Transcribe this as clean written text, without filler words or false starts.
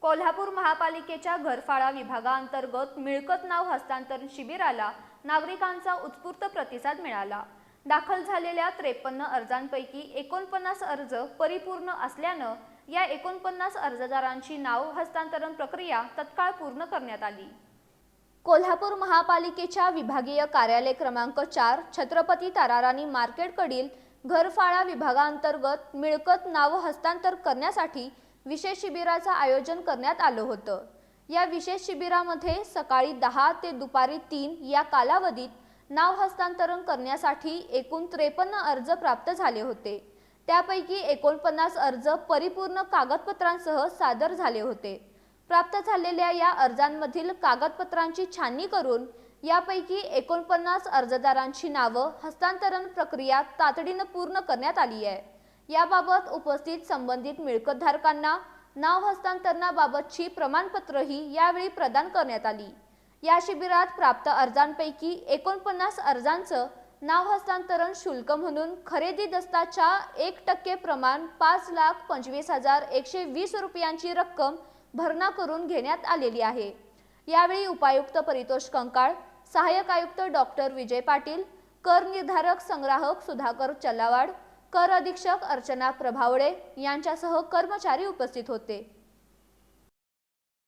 कोल्हापूर महापालिकेच्या घरफाळा विभागाअंतर्गत मिळकत नाव हस्तांतरण शिबिराला नागरिकांचा उत्स्फूर्त प्रतिसाद मिळाला। दाखल झालेल्या 53 अर्जांपैकी 49 अर्ज परिपूर्ण असल्याने या 49 अर्जदारांची नाव हस्तांतरण प्रक्रिया तत्काळ पूर्ण करण्यात आली। कोल्हापूर महापालिकेच्या विभागीय कार्यालय क्रमांक 4 छत्रपती ताराराणी मार्केटकडील घरफाळा विभागाअंतर्गत मिळकत नाव हस्तांतर करण्यासाठी विशेष शिबिराचं आयोजन करण्यात आलं होतं। या विशेष शिबिरामध्ये सकाळी 10 ते दुपारी 3 या कालावधीत नाव हस्तांतरण करण्यासाठी एकूण 53 अर्ज प्राप्त झाले होते। त्यापैकी 49 अर्ज परिपूर्ण कागदपत्रांसह सादर झाले होते। प्राप्त झालेल्या या अर्जांमधील कागदपत्रांची छाननी करून यापैकी 49 अर्जदारांची नावं हस्तांतरण प्रक्रिया तातडीने पूर्ण करण्यात आली आहे। याबाबत उपस्थित संबंधित मिळकतधारकांना नाव हस्तांतरणाबाबतची प्रमाणपत्रही यावेळी प्रदान करण्यात आली। या शिबिरात प्राप्त अर्जांपैकी 49 अर्जांचं नाव हस्तांतरण शुल्क म्हणून खरेदी दस्ताच्या 1% प्रमाण 5,25,120 रुपयांची रक्कम भरणा करून घेण्यात आलेली आहे। यावेळी उपायुक्त परितोष कंकाळ, सहाय्यक आयुक्त डॉक्टर विजय पाटील, कर निर्धारक संग्राहक सुधाकर चल्लावाड, कर अधीक्षक अर्चना प्रभावळे यांच्यासह कर्मचारी उपस्थित होते।